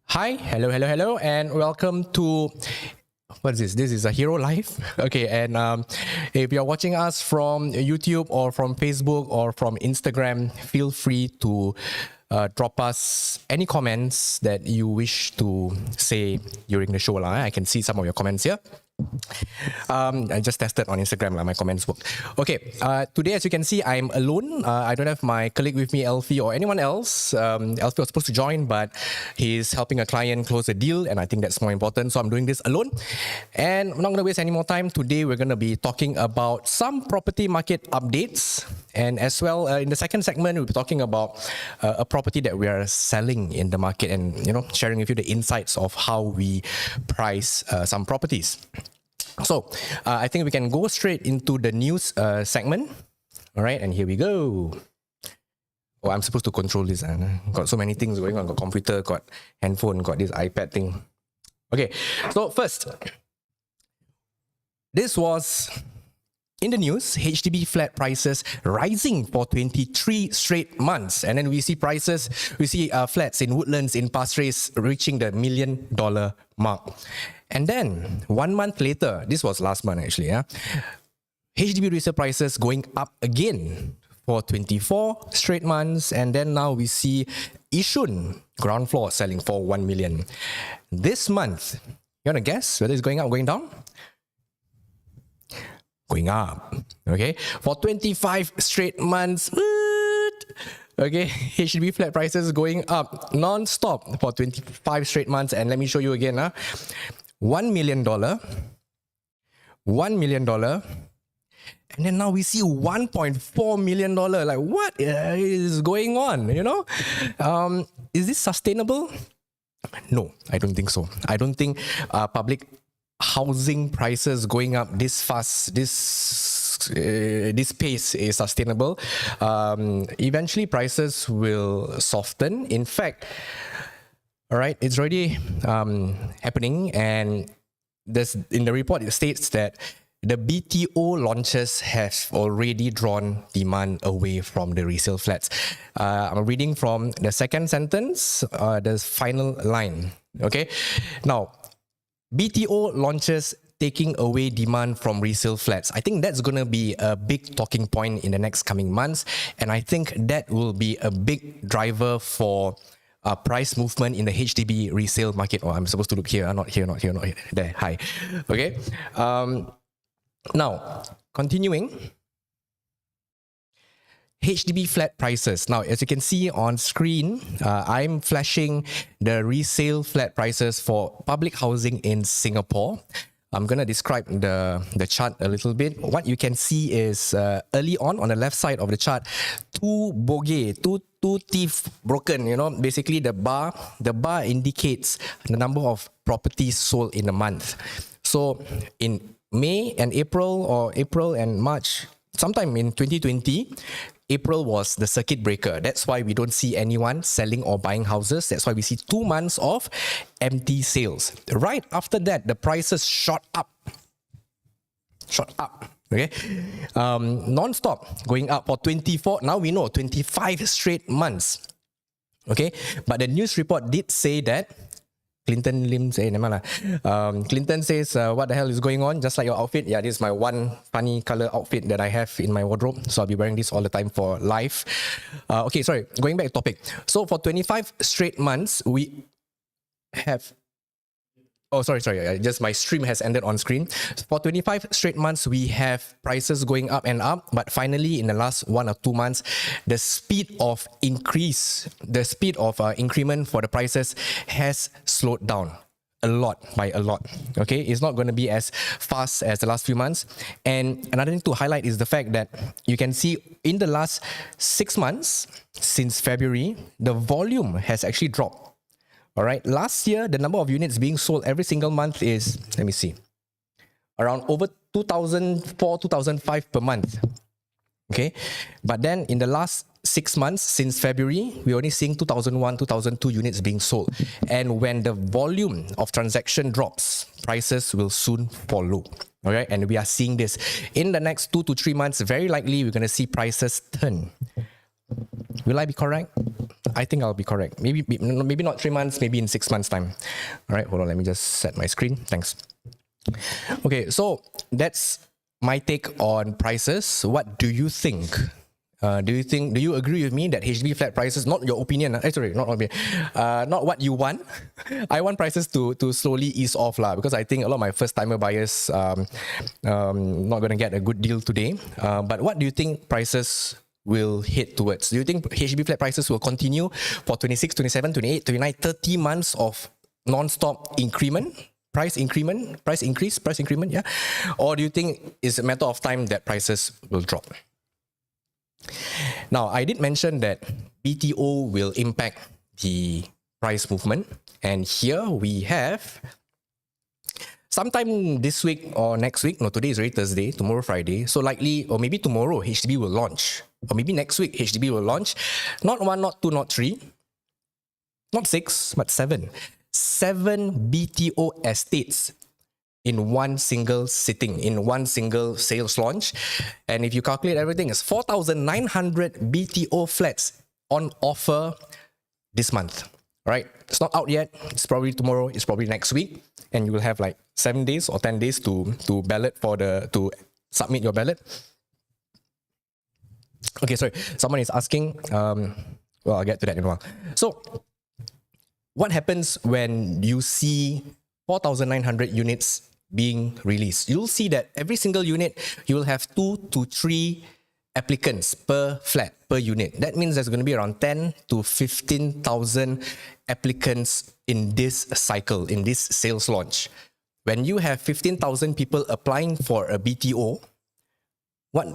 Hi, hello, and welcome to, what is this? This is a Hero Live. Okay, and if you're watching us from YouTube or from Facebook or from Instagram, feel free to drop us any comments that you wish to say during the show. I can see some of your comments here. I just tested on Instagram, my comments work. Okay, today as you can see, I'm alone. I don't have my colleague with me, Elfie, or anyone else. Elfie was supposed to join, but he's helping a client close a deal, and I think that's more important, so I'm doing this alone. And I'm not going to waste any more time. Today we're going to be talking about some property market updates, and as well, in the second segment, we'll be talking about a property that we are selling in the market, and sharing with you the insights of how we price some properties. So, I think we can go straight into the news segment. All right, and here we go. Oh, I'm supposed to control this. Got so many things going on. Got computer, got handphone, got this iPad thing. Okay, so first, this was in the news, HDB flat prices rising for 23 straight months. And then we see flats in Woodlands, in Pasir Ris reaching the $1 million mark. And then 1 month later, this was last month actually, HDB resale prices going up again for 24 straight months. And then now we see Yishun ground floor selling for 1 million. This month, you want to guess whether it's going up or going down? Going up, okay? For 25 straight months, okay, HDB flat prices going up non-stop for 25 straight months. And let me show you again, $1 million, $1 million, and then now we see $1.4 million. Like, what is going on, Is this sustainable? No, I don't think so. I don't think public housing prices going up this fast, this pace is sustainable. Eventually, prices will soften. In fact, all right, it's already happening, and in the report it states that the BTO launches have already drawn demand away from the resale flats. I'm reading from the second sentence, the final line. Okay, now BTO launches taking away demand from resale flats. I think that's going to be a big talking point in the next coming months, and I think that will be a big driver for price movement in the HDB resale market. Oh, I'm supposed to look here, not here. There, hi. Okay. Now, continuing. HDB flat prices. Now, as you can see on screen, I'm flashing the resale flat prices for public housing in Singapore. I'm going to describe the chart a little bit. What you can see is early on the left side of the chart, two teeth broken, basically the bar indicates the number of properties sold in a month. So in May and April and March, sometime in 2020, April was the circuit breaker. That's why we don't see anyone selling or buying houses. That's why we see 2 months of empty sales. Right after that, the prices shot up. Okay, non-stop going up for 24. Now we know 25 straight months. Okay, but the news report did say that Clinton Lim say, Clinton says, what the hell is going on? Just like your outfit. Yeah, this is my one funny color outfit that I have in my wardrobe. So I'll be wearing this all the time for life. Okay, sorry, going back to topic. So for 25 straight months, we have... Oh, sorry. Just my stream has ended on screen. For 25 straight months, we have prices going up and up. But finally, in the last 1 or 2 months, the speed of increment for the prices has slowed down by a lot. Okay, it's not going to be as fast as the last few months. And another thing to highlight is the fact that you can see in the last 6 months, since February, the volume has actually dropped. All right, last year, the number of units being sold every single month is, let me see, around over 2004, 2005 per month. Okay, but then in the last 6 months since February, we're only seeing 2001, 2002 units being sold. And when the volume of transaction drops, prices will soon follow. All right, and we are seeing this in the next 2 to 3 months. Very likely, we're going to see prices turn. Will I be correct? I think I'll be correct. Maybe not 3 months, maybe in 6 months' time. All right, hold on, let me just set my screen. Thanks. Okay, so that's my take on prices. What do you think? Do you agree with me that HDB flat prices, not your opinion, not what you want. I want prices to slowly ease off because I think a lot of my first timer buyers not going to get a good deal today. But what do you think prices will head towards? Do you think HDB flat prices will continue for 26, 27, 28, 29, 30 months of non-stop increment? Price increment, yeah? Or do you think it's a matter of time that prices will drop? Now, I did mention that BTO will impact the price movement. And here we have sometime this week or next week. No, today is already Thursday, tomorrow Friday. So likely, or maybe tomorrow, HDB will launch. Or maybe next week, HDB will launch. Not 1, not 2, not 3. Not 6, but 7. 7 BTO estates in one single sitting, in one single sales launch. And if you calculate everything, it's 4,900 BTO flats on offer this month. All right, it's not out yet. It's probably tomorrow. It's probably next week, and you will have like 7 days or 10 days to ballot to submit your ballot. Okay, sorry. Someone is asking. Well, I'll get to that in a while. So, what happens when you see 4,900 units being released? You'll see that every single unit, you will have 2 to 3 applicants per flat, per unit. That means there's going to be around 10 to 15,000 applicants in this cycle, in this sales launch. When you have 15,000 people applying for a BTO, what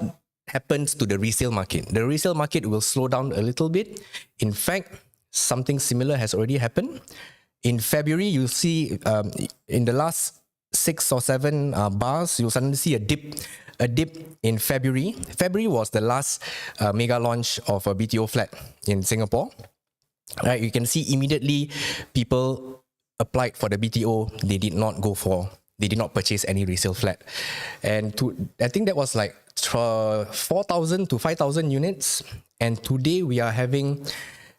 happens to the resale market? The resale market will slow down a little bit. In fact, something similar has already happened. In February, you'll see in the last 6 or 7 bars, you'll suddenly see a dip in February. February was the last mega launch of a BTO flat in Singapore. Right, you can see immediately people applied for the BTO. They did not purchase any resale flat. And I think that was like 4,000 to 5,000 units. And today we are having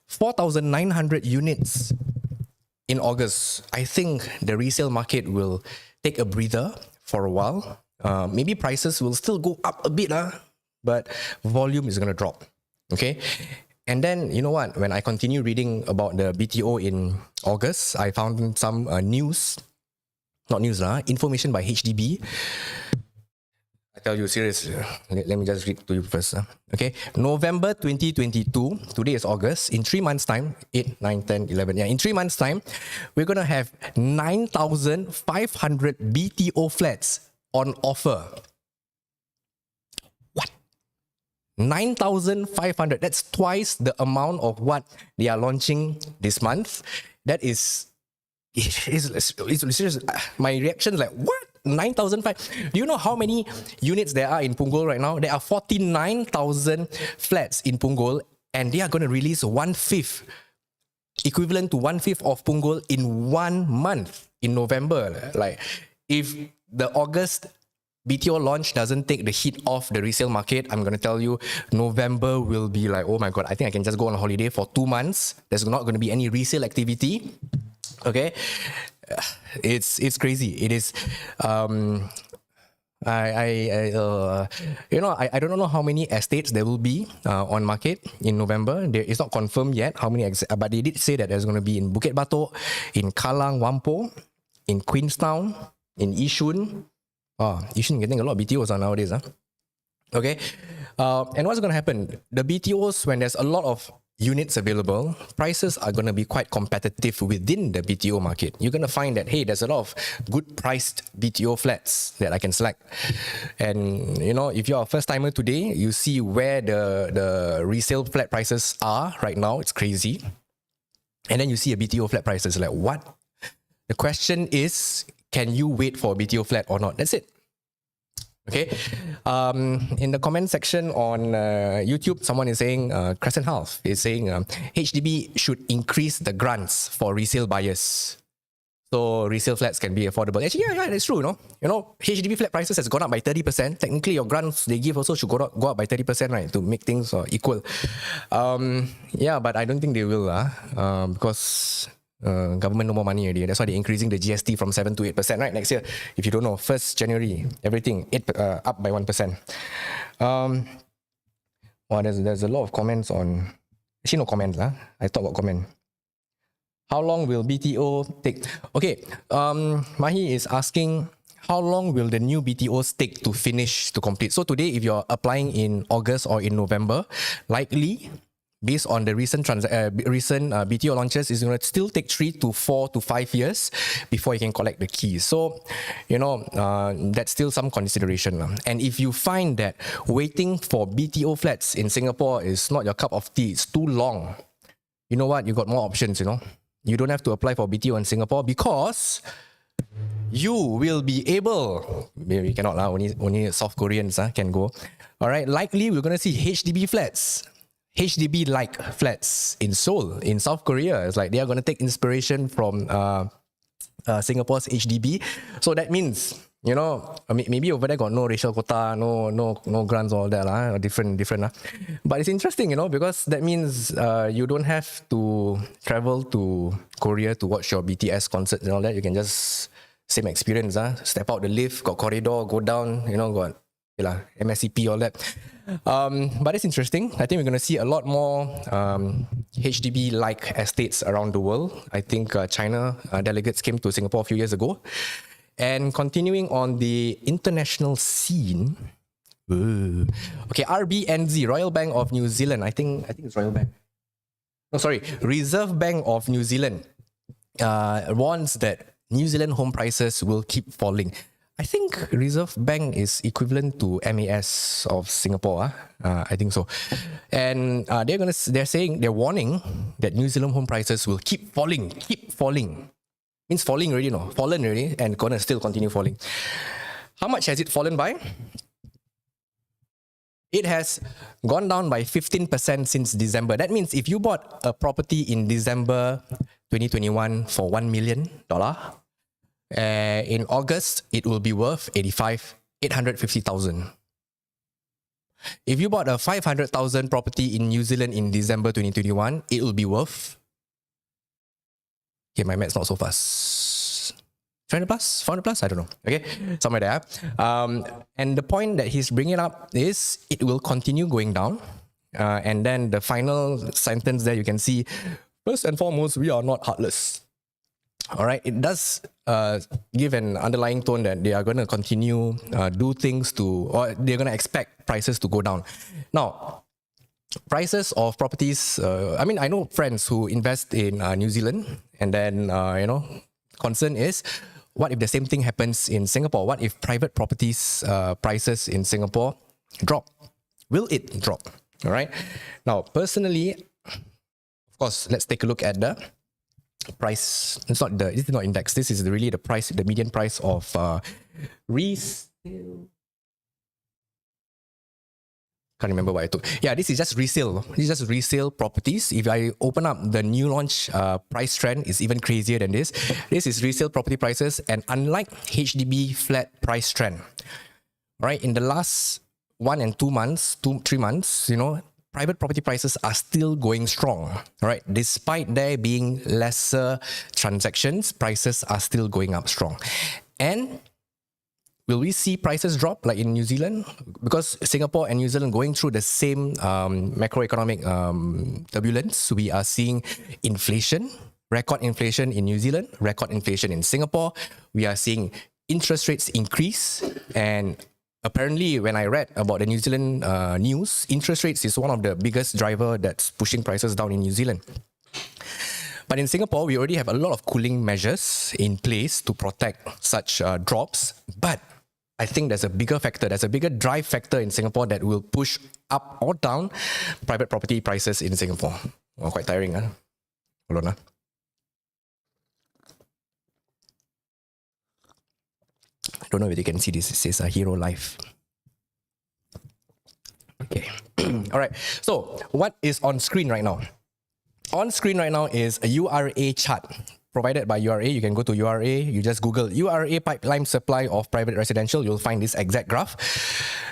4,900 units in August. I think the resale market will take a breather for a while. Maybe prices will still go up a bit, but volume is going to drop. Okay. And then, you know what? When I continue reading about the BTO in August, I found some information by HDB. I tell you seriously, let me just read to you first. Okay, November 2022, today is August. In 3 months' time, 8, 9, 10, 11, in 3 months' time, we're going to have 9,500 BTO flats on offer. What? 9,500. That's twice the amount of what they are launching this month. That is, it's serious. My reaction is like, what? 9,500. Do you know how many units there are in Punggol right now? There are 49,000 flats in Punggol, and they are going to release 1/5, equivalent to 1/5 of Punggol in 1 month in November. Like, if the August BTO launch doesn't take the heat off the resale market, I'm going to tell you, November will be like, oh my God, I think I can just go on a holiday for 2 months. There's not going to be any resale activity. Okay. It's crazy. It is. I don't know how many estates there will be on market in November. It's not confirmed yet how many, but they did say that there's going to be in Bukit Batok, in Kallang, Whampoa, in Queenstown, in Yishun. Yishun getting a lot of BTOs nowadays. Okay. And what's going to happen? The BTOs, when there's a lot of units available, prices are going to be quite competitive within the BTO market. You're going to find that, hey, there's a lot of good priced BTO flats that I can select. And, if you're a first timer today, you see where the resale flat prices are right now. It's crazy. And then you see a BTO flat prices like, what? The question is, can you wait for a BTO flat or not? That's it. Okay. In the comment section on YouTube, someone is saying, Crescent Health is saying HDB should increase the grants for resale buyers. So resale flats can be affordable. Actually, yeah, that's true. HDB flat prices has gone up by 30%. Technically, your grants they give also should go up by 30%, right, to make things equal. Yeah, but I don't think they will, because government no more money already. That's why they're increasing the GST from 7 to 8%, right, next year. If you don't know, 1st January, everything up by 1%. There's a lot of comments on. Actually, no comments. I talk about comment. How long will BTO take? Okay, Mahi is asking, how long will the new BTOs take to finish, to complete? So today, if you're applying in August or in November, likely, based on the recent BTO launches, is going to still take 3 to 4 to 5 years before you can collect the keys. So, that's still some consideration. And if you find that waiting for BTO flats in Singapore is not your cup of tea, it's too long, you know what? You got more options, You don't have to apply for BTO in Singapore because you will be able, maybe cannot, only South Koreans can go. All right, likely we're going to see HDB flats, HDB-like flats in Seoul, in South Korea. It's like they are going to take inspiration from Singapore's HDB. So that means, maybe over there got no racial quota, no grants, all that, different. But it's interesting, because that means you don't have to travel to Korea to watch your BTS concert and all that. You can just, same experience, step out the lift, got corridor, go down, got MSCP, all that. But it's interesting. I think we're going to see a lot more HDB-like estates around the world. I think China delegates came to Singapore a few years ago. And continuing on the international scene, okay, RBNZ, Royal Bank of New Zealand. I think it's Royal Bank. No, sorry, Reserve Bank of New Zealand warns that New Zealand home prices will keep falling. I think Reserve Bank is equivalent to MAS of Singapore. I think so. And they're warning that New Zealand home prices will keep falling. Means falling already, fallen already, and gonna still continue falling. How much has it fallen by? It has gone down by 15% since December. That means if you bought a property in December 2021 for $1 million, in August, it will be worth 850,000. If you bought a 500,000 property in New Zealand in December 2021, it will be worth, okay, my math's not so fast, 300 plus, 400 plus, I don't know. Okay, somewhere there. And the point that he's bringing up is it will continue going down. And then the final sentence there, you can see, first and foremost, we are not heartless. All right, it does give an underlying tone that they are going to continue do things or they're going to expect prices to go down. Now, prices of properties, I know friends who invest in New Zealand, and then, concern is, what if the same thing happens in Singapore? What if private properties prices in Singapore drop? Will it drop? All right. Now, personally, of course, let's take a look at the price. This is not index. This is really the price, the median price of resale. Can't remember what I took. Yeah, this is just resale. This is just resale properties. If I open up the new launch price trend, it's even crazier than this. This is resale property prices, and unlike HDB flat price trend, right? In the last 1 and 2 months, 3 months, private property prices are still going strong, right? Despite there being lesser transactions, prices are still going up strong. And will we see prices drop like in New Zealand? Because Singapore and New Zealand going through the same macroeconomic turbulence, we are seeing inflation, record inflation in New Zealand, record inflation in Singapore. We are seeing interest rates increase, and apparently when I read about the New Zealand news, interest rates is one of the biggest driver that's pushing prices down in New Zealand. But in Singapore, we already have a lot of cooling measures in place to protect such drops. But I think there's a bigger factor, there's a bigger drive factor in Singapore that will push up or down private property prices in Singapore. Oh, quite tiring, huh? Hold on. I don't know if you can see this. It says Hero Life. Okay. All right. So what is on screen right now? On screen right now is a URA chart provided by URA. You can go to URA, you just Google URA pipeline supply of private residential, you'll find this exact graph.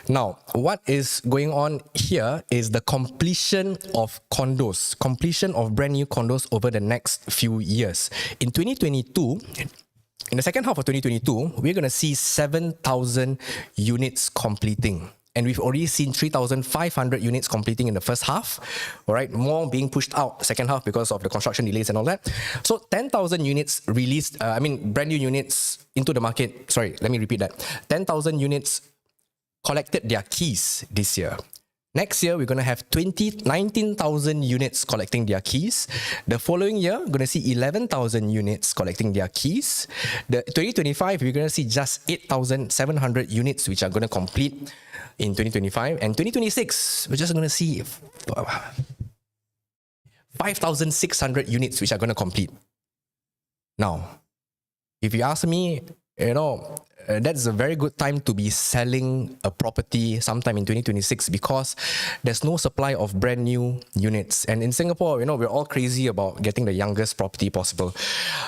Now, what is going on here is the completion of condos, completion of brand new condos over the next few years. In 2022, in the second half of 2022, we're going to see 7,000 units completing. And we've already seen 3,500 units completing in the first half. All right, more being pushed out second half because of the construction delays and all that. So 10,000 units released, brand new units into the market. Sorry, let me repeat that. 10,000 units collected their keys this year. Next year, we're going to have 19,000 units collecting their keys. The following year, we're going to see 11,000 units collecting their keys. The 2025, we're going to see just 8,700 units which are going to complete in 2025. And 2026, we're just going to see 5,600 units which are going to complete. Now, if you ask me, that's a very good time to be selling a property sometime in 2026 because there's no supply of brand new units. And in Singapore, we're all crazy about getting the youngest property possible.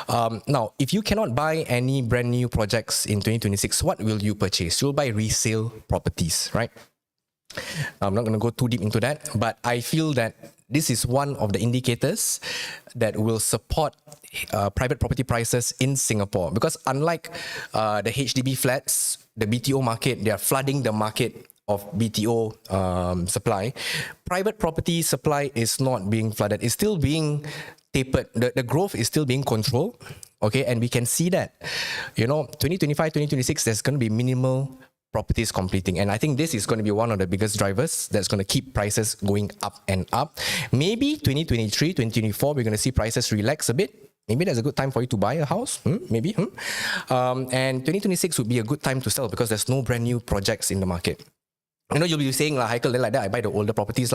Now, if you cannot buy any brand new projects in 2026, what will you purchase? You'll buy resale properties, right? I'm not going to go too deep into that, but I feel that this is one of the indicators that will support private property prices in Singapore. Because unlike the HDB flats, the BTO market, they are flooding the market of BTO supply. Private property supply is not being flooded. It's still being tapered. The growth is still being controlled. Okay, and we can see that, 2025, 2026, there's going to be minimal properties completing. And I think this is going to be one of the biggest drivers that's going to keep prices going up and up. Maybe 2023, 2024, we're going to see prices relax a bit. Maybe that's a good time for you to buy a house. Maybe. And 2026 would be a good time to sell because there's no brand new projects in the market. You'll be saying, Haikal, then like that, I buy the older properties.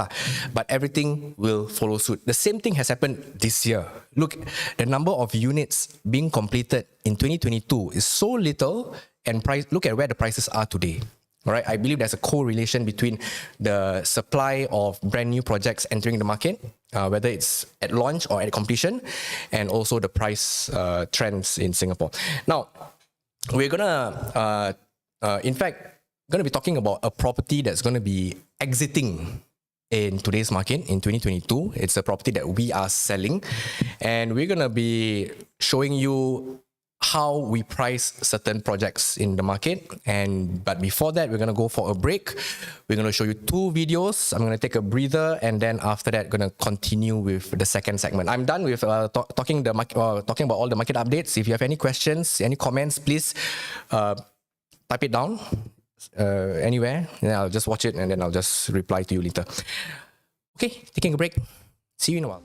But everything will follow suit. The same thing has happened this year. Look, the number of units being completed in 2022 is so little, and look at where the prices are today. All right, I believe there's a correlation between the supply of brand new projects entering the market, whether it's at launch or at completion, and also the price trends in Singapore. Now, we're gonna, going to be talking about a property that's going to be exiting in today's market in 2022. It's a property that we are selling, and we're going to be showing you how we price certain projects in the market. But before that, we're going to go for a break. We're going to show you 2 videos. I'm going to take a breather, and then after that, going to continue with the second segment. I'm done with talking about all the market updates. If you have any questions, any comments, please type it down anywhere, and I'll just watch it and then I'll just reply to you later. Okay, taking a break. See you in a while.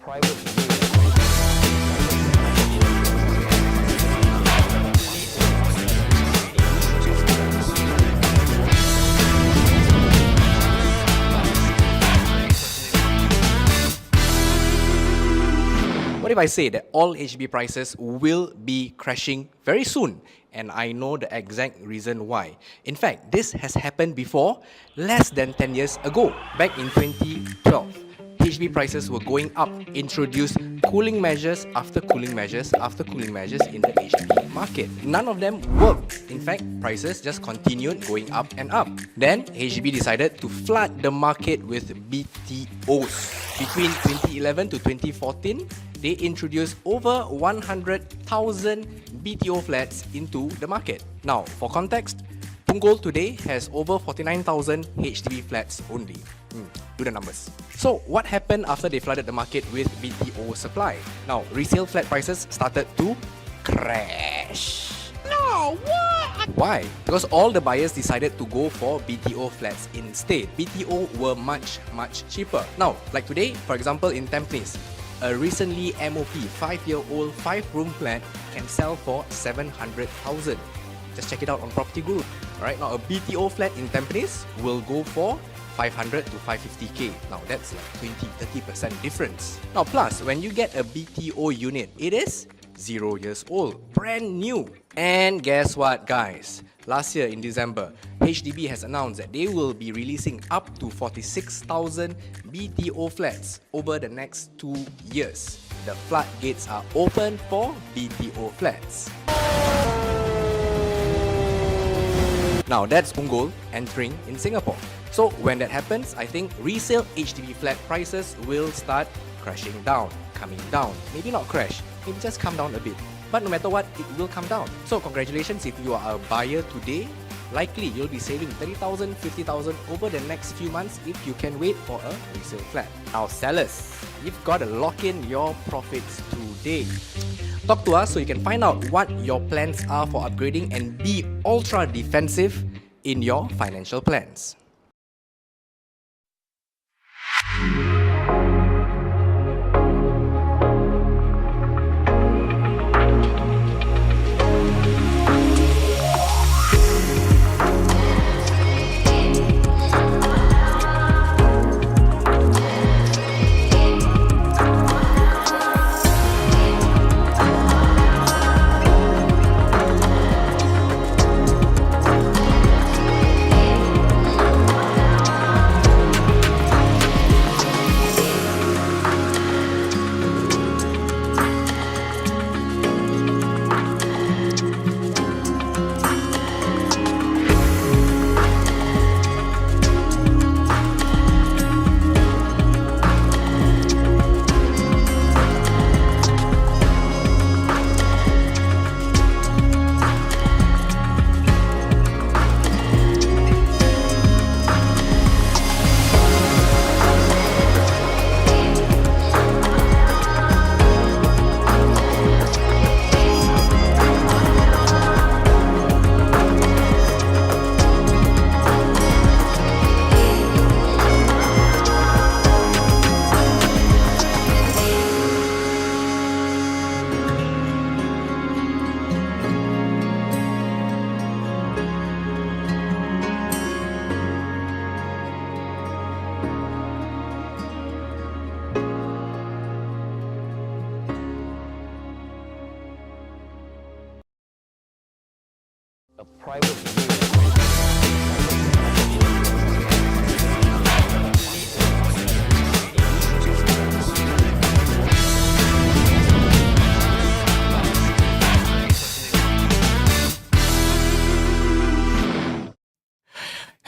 What if I say that all HDB prices will be crashing very soon? And I know the exact reason why. In fact, this has happened before, less than 10 years ago. Back in 2012, HDB prices were going up, introduced cooling measures after cooling measures after cooling measures in the HDB market. None of them worked. In fact, prices just continued going up and up. Then, HDB decided to flood the market with BTOs. Between 2011 to 2014, they introduced over 100,000 BTO flats into the market. Now, for context, Punggol today has over 49,000 HDB flats only. Do the numbers. So, what happened after they flooded the market with BTO supply? Now, resale flat prices started to crash. No, what? Why? Because all the buyers decided to go for BTO flats instead. BTO were much, much cheaper. Now, like today, for example, in Tampines, a recently MOP 5-year-old 5-room flat can sell for 700,000. Just check it out on Property Guru. Alright, now a BTO flat in Tampines will go for 500 to 550k. Now that's like 20-30% difference. Now plus, when you get a BTO unit, it is 0 years old, brand new. And guess what, guys? last year in December, HDB has announced that they will be releasing up to 46,000 BTO flats over the next 2 years. The floodgates are open for BTO flats. Now that's Unggul entering in Singapore. So when that happens, I think resale HDB flat prices will start crashing down, coming down. Maybe not crash, maybe just come down a bit. But no matter what, it will come down. So congratulations if you are a buyer today. Likely you'll be saving 30,000, 50,000 over the next few months if you can wait for a resale flat. Now sellers, you've got to lock in your profits today. Talk to us so you can find out what your plans are for upgrading and be ultra defensive in your financial plans. A private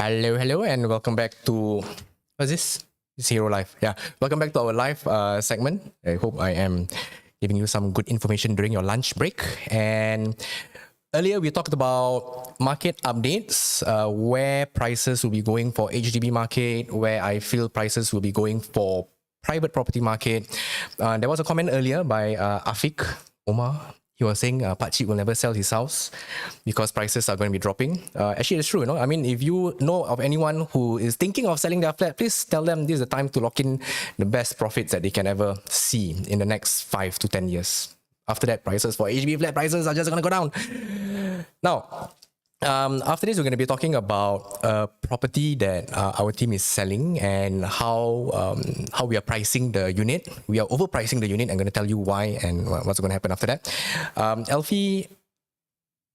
Hello, and welcome back to what's this? It's Hero Life. Yeah, welcome back to our live segment. I hope I am giving you some good information during your lunch break. And earlier we talked about market updates, where prices will be going for HDB market, where I feel prices will be going for private property market. There was a comment earlier by Afiq Omar. He was saying Pakcik will never sell his house because prices are going to be dropping. Actually, it's true. You know, I mean, if you know of anyone who is thinking of selling their flat, please tell them this is the time to lock in the best profits that they can ever see in the next 5 to 10 years. After that, prices for HDB flat prices are just going to go down. Now, after this, we're going to be talking about a property that our team is selling and how we are pricing the unit. We are overpricing the unit. I'm going to tell you why and what's going to happen after that. Elfie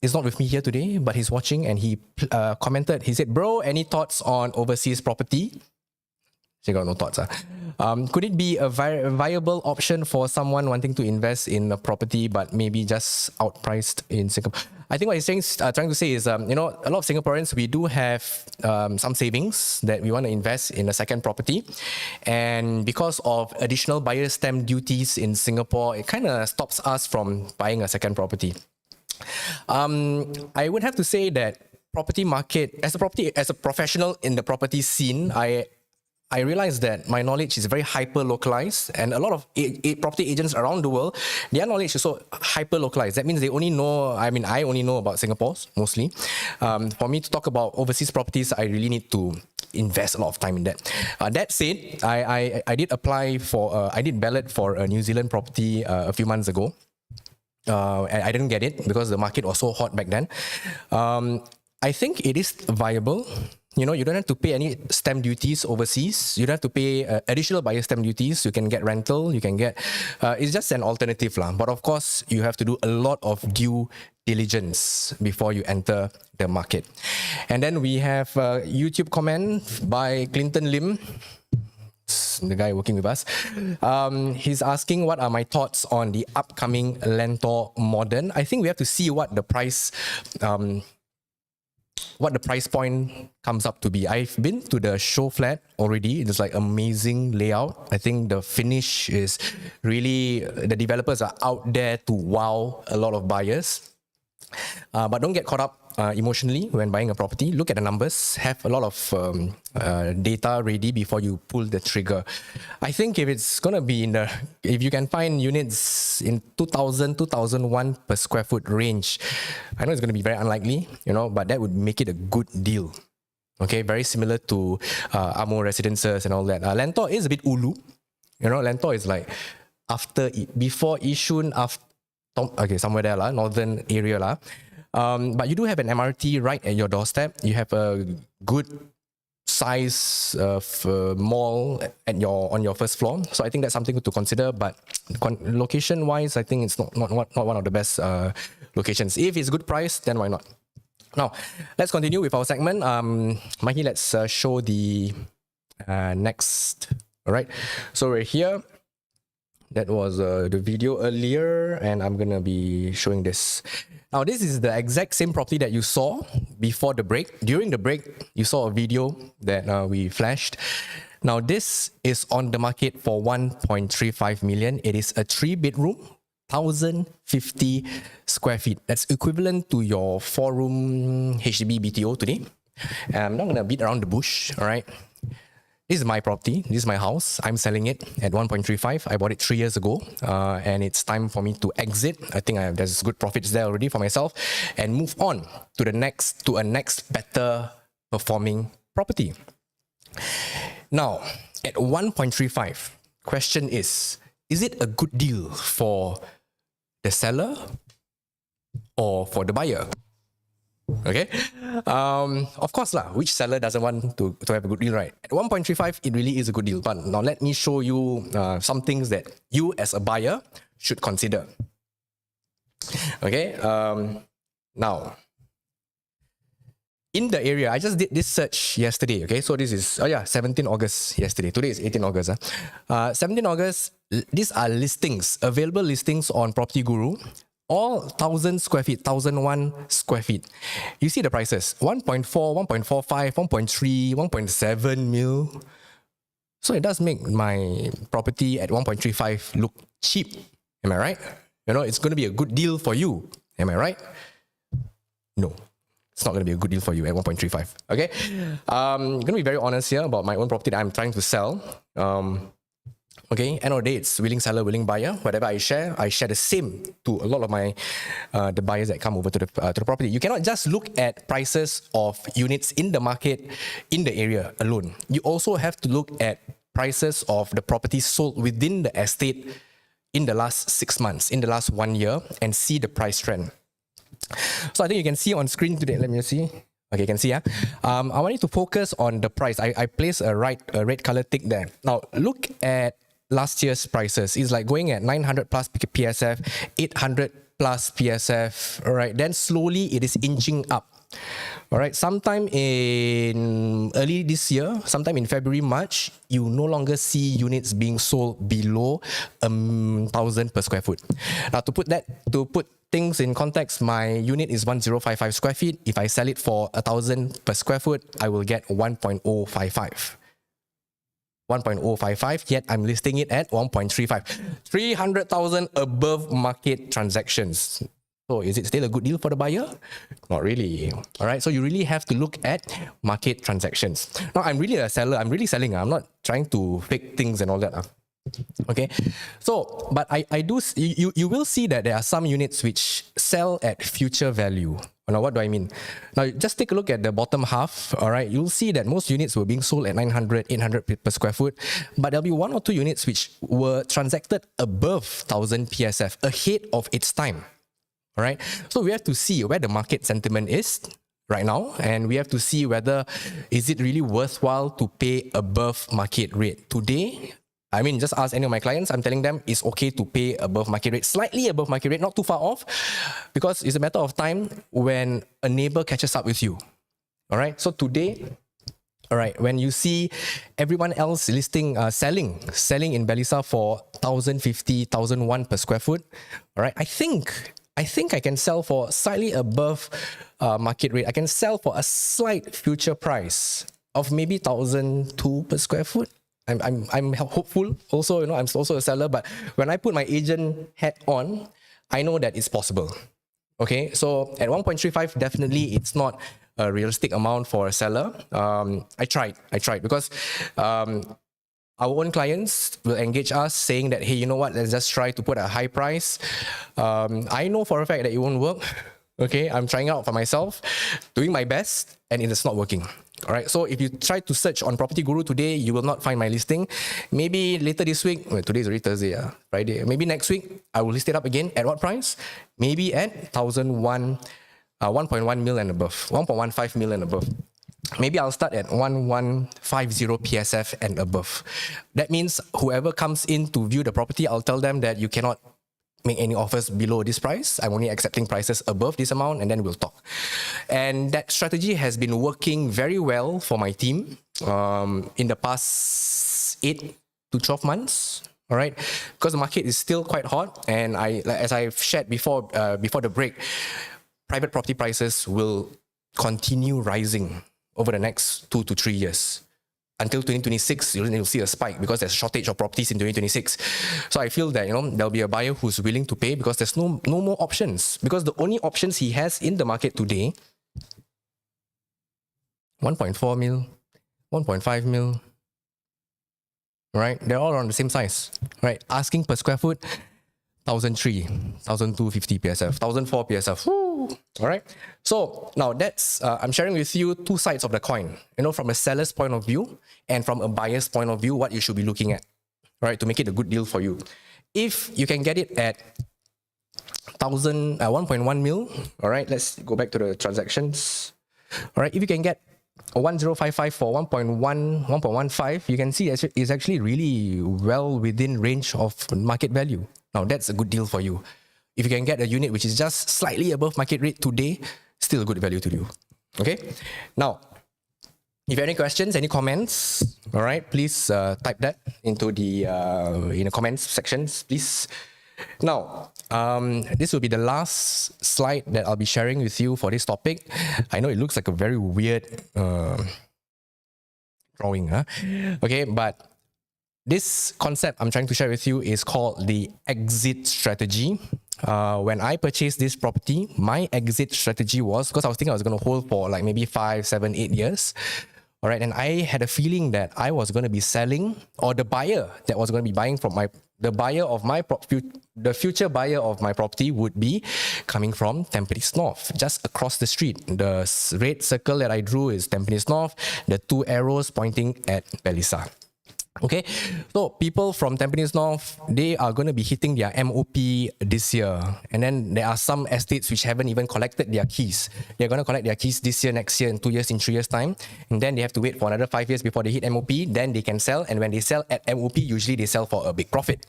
is not with me here today, but he's watching and he commented. He said, "Bro, any thoughts on overseas property?" She got no thoughts. Could it be a viable option for someone wanting to invest in a property but maybe just outpriced in Singapore? I think what he's saying, trying to say is, a lot of Singaporeans, we do have some savings that we want to invest in a second property. And because of additional buyer stamp duties in Singapore, it kind of stops us from buying a second property. I would have to say that property market, as a professional in the property scene, I realized that my knowledge is very hyper-localized, and a lot of property agents around the world, their knowledge is so hyper-localized. That means they only know, I only know about Singapore, mostly. For me to talk about overseas properties, I really need to invest a lot of time in that. That said, I did apply for, I did ballot for a New Zealand property a few months ago. And I didn't get it because the market was so hot back then. I think it is viable. You don't have to pay any stamp duties overseas. You don't have to pay additional buyer stamp duties. You can get rental. You can get, it's just an alternative lah. But of course, you have to do a lot of due diligence before you enter the market. And then we have a YouTube comment by Clinton Lim, the guy working with us. He's asking what are my thoughts on the upcoming Lentor Modern. I think we have to see what the price point comes up to be. I've been to the show flat already. It's like amazing layout. I think the finish is really, the developers are out there to wow a lot of buyers. But don't get caught up emotionally when buying a property. Look at the numbers. Have a lot of data ready before you pull the trigger. I think if it's going to be if you can find units in 2000, 2001 per square foot range, I know it's going to be very unlikely, but that would make it a good deal. Okay, very similar to Amo Residences and all that. Lentor is a bit ulu. Lentor is like before Yishun, somewhere there, northern area. But you do have an MRT right at your doorstep. You have a good size of mall on your first floor. So I think that's something to consider. But location-wise, I think it's not one of the best locations. If it's good price, then why not? Now, let's continue with our segment. Mahi, let's show the next. All right. So we're here. That was the video earlier, and I'm going to be showing this. Now, this is the exact same property that you saw before the break. During the break, you saw a video that we flashed. Now, this is on the market for 1.35 million. It is a 3-bedroom, 1,050 square feet. That's equivalent to your 4-room HDB BTO today. I'm not going to beat around the bush, all right? This is my property. This is my house. I'm selling it at 1.35. I bought it 3 years ago, and it's time for me to exit. I think there's good profits there already for myself, and move on to a next better performing property. Now, at 1.35, question is it a good deal for the seller or for the buyer? Okay, of course which seller doesn't want to have a good deal, right? At 1.35, it really is a good deal. But now let me show you some things that you as a buyer should consider. Okay, now in the area, I just did this search yesterday. Okay, so this is 17 August yesterday. Today is 18 August. 17 August. These are listings, available listings on Property Guru. All 1,000 square feet, 1,001 square feet. You see the prices, 1.4, 1.45, 1.3, 1.7 mil. So it does make my property at 1.35 look cheap. Am I right? It's going to be a good deal for you. Am I right? No, it's not going to be a good deal for you at 1.35. Okay? I'm going to be very honest here about my own property that I'm trying to sell. Okay, end of the day, it's willing seller, willing buyer. Whatever I share the same to a lot of my the buyers that come over to the property. You cannot just look at prices of units in the market in the area alone. You also have to look at prices of the properties sold within the estate in the last 6 months, in the last 1 year, and see the price trend. So I think you can see on screen today. Let me see. Okay, you can see. I want you to focus on the price. I placed a red color tick there. Now look at last year's prices. Is like going at 900 plus PSF, 800 plus PSF. All right, then slowly it is inching up. All right, sometime in early this year, sometime in February, March, you no longer see units being sold below 1,000 per square foot. Now to put things in context, my unit is 1,055 square feet. If I sell it for 1,000 per square foot, I will get 1.055. 1.055, yet I'm listing it at 1.35. 300,000 above market transactions. So is it still a good deal for the buyer? Not really. All right, so you really have to look at market transactions. Now, I'm really a seller. I'm really selling. I'm not trying to fake things and all that. Okay, so, but I do, you will see that there are some units which sell at future value. Now, what do I mean? Now, just take a look at the bottom half, all right? You'll see that most units were being sold at 900, 800 per square foot, but there'll be 1 or 2 units which were transacted above 1,000 PSF, ahead of its time, all right? So we have to see where the market sentiment is right now, and we have to see whether is it really worthwhile to pay above market rate. Today, I mean, just ask any of my clients. I'm telling them it's okay to pay above market rate, slightly above market rate, not too far off, because it's a matter of time when a neighbor catches up with you. All right. So today, all right, when you see everyone else selling in BELYSA for 1,050, 1,001 per square foot, all right, I think I can sell for slightly above market rate. I can sell for a slight future price of maybe 1,002 per square foot. I'm hopeful. Also, I'm also a seller, but when I put my agent hat on, I know that it's possible. Okay, so at 1.35, definitely it's not a realistic amount for a seller. I tried because our own clients will engage us saying that, hey, you know what, let's just try to put a high price. I know for a fact that it won't work. Okay, I'm trying out for myself, doing my best, and it is not working. All right, so if you try to search on Property Guru today, you will not find my listing. Maybe later this week, today is already Thursday, Friday. Maybe next week, I will list it up again. At what price? Maybe at 1,001, 1.1 mil and above, 1.15 mil and above. Maybe I'll start at 1150 PSF and above. That means whoever comes in to view the property, I'll tell them that you cannot make any offers below this price. I'm only accepting prices above this amount, and then we'll talk. And that strategy has been working very well for my team in the past 8 to 12 months. All right, because the market is still quite hot, and as I've shared before the break, private property prices will continue rising over the next 2 to 3 years. Until 2026, you'll see a spike because there's a shortage of properties in 2026. So I feel that there'll be a buyer who's willing to pay because there's no more options. Because the only options he has in the market today, 1.4 mil, 1.5 mil, right? They're all around the same size, right? Asking per square foot, 1,003, 1,250 PSF, 1,004 PSF. Woo! All right. So now I'm sharing with you two sides of the coin. From a seller's point of view and from a buyer's point of view, what you should be looking at, right, to make it a good deal for you. If you can get it at 1.1 mil, all right, let's go back to the transactions. All right, if you can get 1,055 for 1.15, you can see it's actually really well within range of market value. Now, that's a good deal for you. If you can get a unit which is just slightly above market rate today, still a good value to you. Okay? Now, if you have any questions, any comments, all right, please type that into the comments sections, please. Now, this will be the last slide that I'll be sharing with you for this topic. I know it looks like a very weird drawing, okay, but this concept I'm trying to share with you is called the exit strategy. When I purchased this property, my exit strategy was, because I was thinking I was going to hold for like maybe 5, 7, 8 years. All right, and I had a feeling that I was going to be selling, or the buyer that was going to be buying from the future buyer of my property would be coming from Tampines North, just across the street. The red circle that I drew is Tampines North, the 2 arrows pointing at BELYSA. Okay, so people from Tampines North, they are going to be hitting their MOP this year. And then there are some estates which haven't even collected their keys. They're going to collect their keys this year, next year, in 2 years, in 3 years' time. And then they have to wait for another 5 years before they hit MOP. Then they can sell. And when they sell at MOP, usually they sell for a big profit.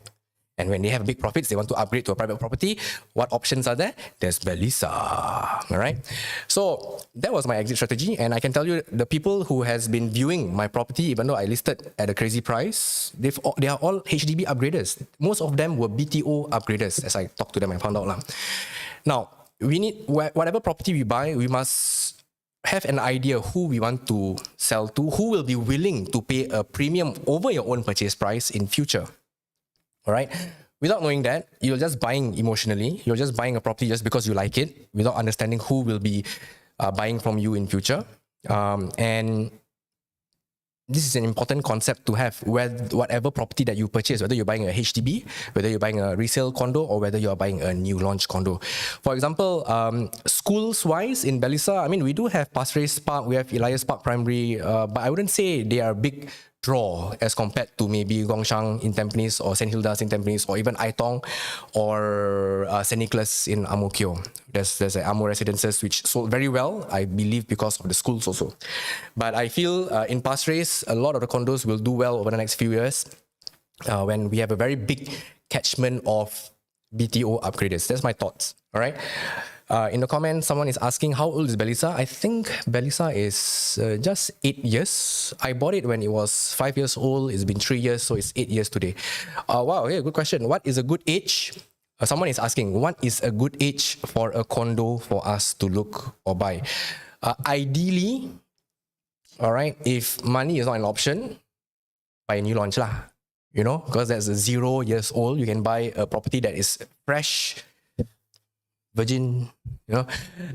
And when they have big profits, they want to upgrade to a private property. What options are there? There's BELYSA. All right. So that was my exit strategy. And I can tell you, the people who has been viewing my property, even though I listed at a crazy price, they are all HDB upgraders. Most of them were BTO upgraders, as I talked to them and found out. Now, we need, whatever property we buy, we must have an idea who we want to sell to, who will be willing to pay a premium over your own purchase price in future. All right. Without knowing that, you're just buying emotionally. You're just buying a property just because you like it, without understanding who will be buying from you in future. And this is an important concept to have. Whatever property that you purchase, whether you're buying a HDB, whether you're buying a resale condo, or whether you're buying a new launch condo. For example, schools-wise in BELYSA, I mean, we do have Pasir Ris Park, we have Elias Park Primary, but I wouldn't say they are big draw as compared to maybe Gongshang in Tampines, or St. Hilda's in Tampines, or even Aitong or St. Nicholas in Ang Mo Kio. There's an Amo Residences which sold very well, I believe, because of the schools also. But I feel in Pasir Ris, a lot of the condos will do well over the next few years. when we have a very big catchment of BTO upgraders. That's my thoughts. All right. In the comments, someone is asking, how old is BELYSA? I think BELYSA is just 8 years. I bought it when it was 5 years old. It's been 3 years, so it's 8 years today. Wow, yeah, good question. What is a good age? Someone is asking, what is a good age for a condo for us to look or buy? Ideally, all right, if money is not an option, buy a new launch lah. You know, because that's 0 years old, you can buy a property that is fresh, virgin, you know.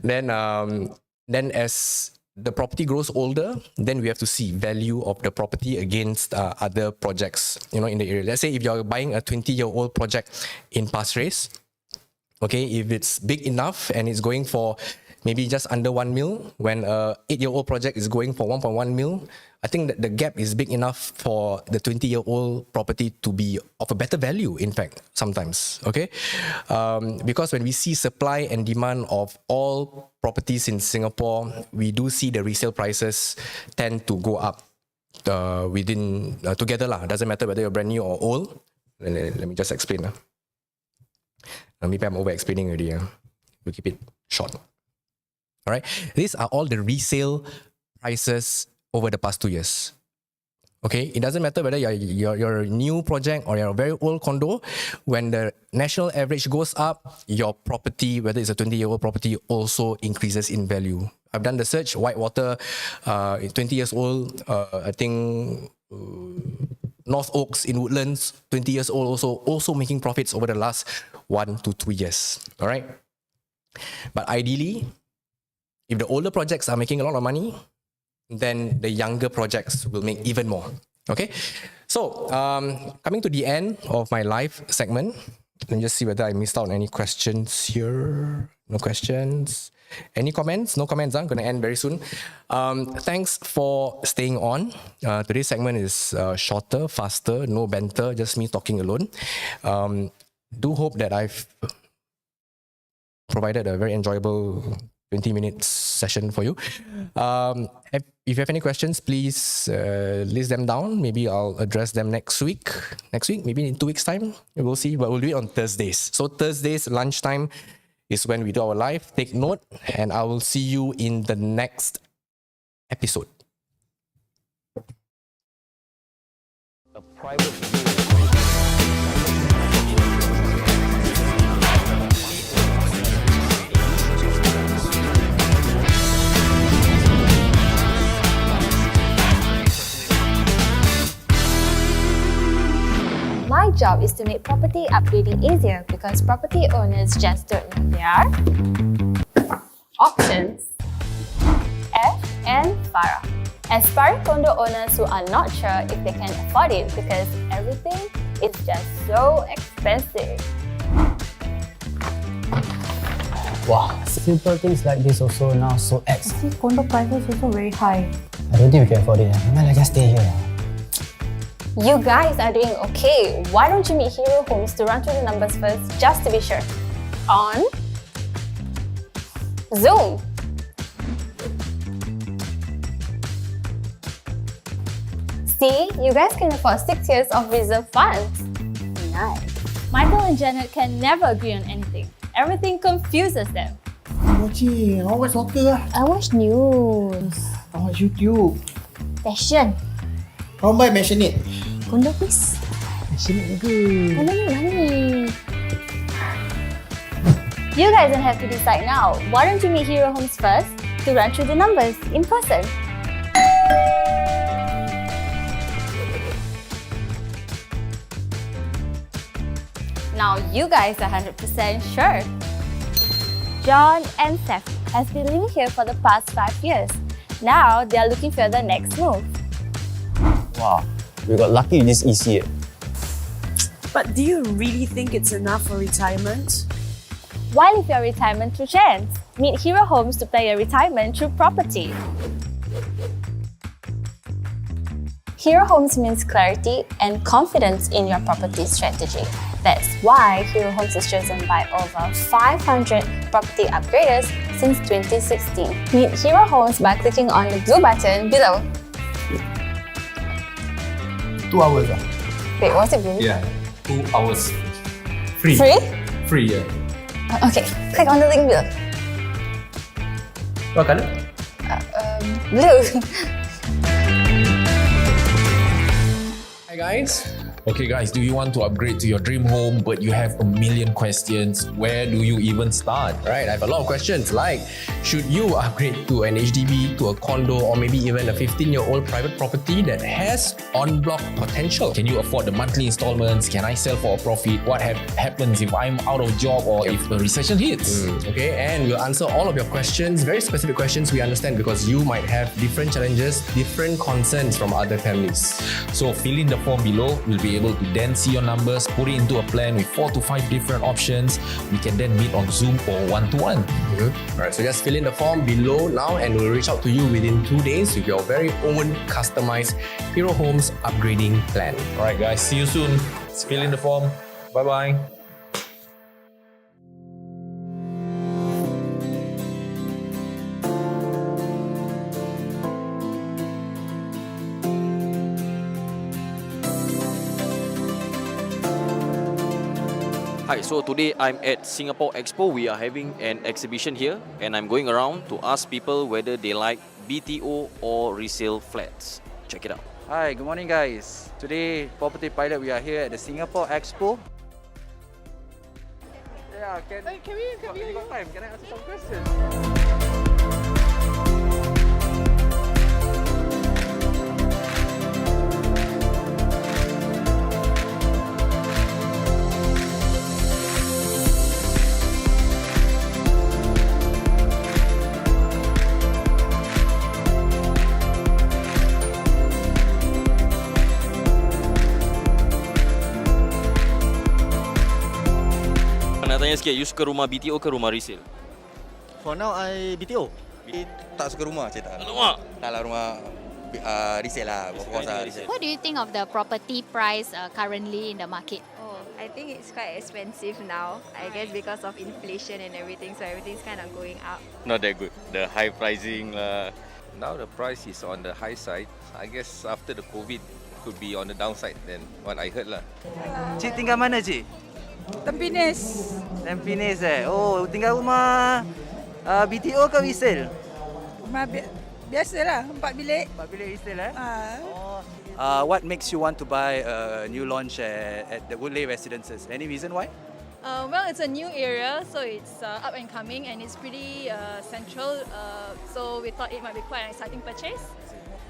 Then as the property grows older, then we have to see value of the property against other projects, you know, in the area. Let's say if you're buying a 20-year-old project in Pasir Ris, okay, if it's big enough and it's going for maybe just under 1 mil, when a 8-year-old project is going for 1.1 mil, I think that the gap is big enough for the 20-year-old property to be of a better value, in fact, sometimes, okay? Because when we see supply and demand of all properties in Singapore, we do see the resale prices tend to go up within, together lah. Doesn't matter whether you're brand new or old. Let me just explain. Maybe I'm over-explaining already. We'll keep it short. All right, these are all the resale prices over the past 2 years. Okay, it doesn't matter whether you're a new project or you're a very old condo. When the national average goes up, your property, whether it's a 20-year-old property, also increases in value. I've done the search. Whitewater, 20 years old. I think North Oaks in Woodlands, 20 years old, also making profits over the last 1 to 2 years. All right, but ideally, if the older projects are making a lot of money, then the younger projects will make even more. Okay, so coming to the end of my live segment, let me just see whether I missed out on any questions here. No questions. Any comments? No comments. I'm going to end very soon. Thanks for staying on. Today's segment is shorter, faster, no banter, just me talking alone. Do hope that I've provided a very enjoyable 20 minutes session for you. If you have any questions, please list them down. Maybe I'll address them next week. Maybe in 2 weeks' time. We'll see, but we'll do it on Thursdays. So Thursdays, lunchtime is when we do our live. Take note, and I will see you in the next episode. A private view. My job is to make property upgrading easier because property owners just don't know their options. F and Farah. Aspiring condo owners who are not sure if they can afford it because everything is just so expensive. Wow, simple things like this also now so ex. See, condo prices also very high. I don't think we can afford it. Might just stay here. You guys are doing okay. Why don't you meet HeroHomes to run through the numbers first, just to be sure? On Zoom. See, you guys can afford 6 years of reserve funds. Nice. Michael and Janet can never agree on anything. Everything confuses them. Mochi, I watch soccer. I watch news. I watch YouTube. Fashion. How am I mention it? Condo please. Passionate ke? Condo ni money. You guys don't have to decide now. Why don't you meet HeroHomes first to run through the numbers in person? Now you guys are 100% sure. John and Seth has been living here for the past 5 years. Now they are looking for the next move. Wow, we got lucky with this EC. But do you really think it's enough for retirement? Why live your retirement through chance? Meet HeroHomes to play your retirement through property. HeroHomes means clarity and confidence in your property strategy. That's why HeroHomes is chosen by over 500 property upgraders since 2016. Meet HeroHomes by clicking on the blue button below. 2 hours lah. Wait, was it really? Yeah, 2 hours free. Free? Free, yeah. Okay, click on the link below. What color? Blue. Hi guys. Okay guys, do you want to upgrade to your dream home but you have a million questions? Where do you even start? Right, I have a lot of questions like, should you upgrade to an HDB, to a condo, or maybe even a 15-year-old private property that has on-block potential? Can you afford the monthly installments? Can I sell for a profit? What happens if I'm out of job or if a recession hits? Okay, and we'll answer all of your questions, very specific questions we understand because you might have different challenges, different concerns from other families. So fill in the form below. We'll be able to then see your numbers, put it into a plan with 4 to 5 different options. We can then meet on Zoom or one-to-one. Alright, so just fill in the form below now and we'll reach out to you within 2 days with your very own customized HeroHomes upgrading plan. Alright guys, see you soon. Fill in the form. Bye-bye. Hi, so today I'm at Singapore Expo. We are having an exhibition here and I'm going around to ask people whether they like BTO or resale flats. Check it out. Hi, good morning guys. Today, Property Pilot, we are here at the Singapore Expo. Yeah, can we got time? Can I ask you some questions? Nak tanya sikit, you suka rumah BTO ke rumah resale? For now, I BTO. Tak suka rumah, saya tak. Alamak! Tak lah rumah resale lah. Resale. What do you think of the property price currently in the market? Oh, I think it's quite expensive now. I guess because of inflation and everything, so everything's kind of going up. Not that good. The high pricing lah. Now the price is on the high side. I guess after the COVID could be on the downside than what I heard lah. Cik tinggal mana cik? Tampines. Tampines Oh, tinggal rumah BTO ke resale? Rumah biasalah, 4 bilik. 4 bilik resale What makes you want to buy a new launch at the Woodley Residences? Any reason why? Well, it's a new area, so it's up and coming and it's pretty central. So we thought it might be quite an exciting purchase.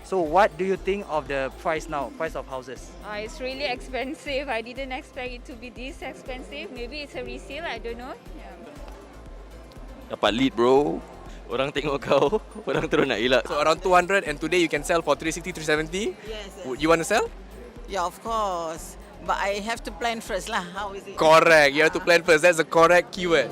So what do you think of the price now, price of houses? It's really expensive. I didn't expect it to be this expensive. Maybe it's a resale, I don't know. Dapat lead bro. Orang tengok kau, orang terus nak elak. So around 200 and today you can sell for 360, 370. Yes. Would you want to sell? Yeah, of course. But I have to plan first lah. How is it? Correct, you have to plan first. That's the correct keyword.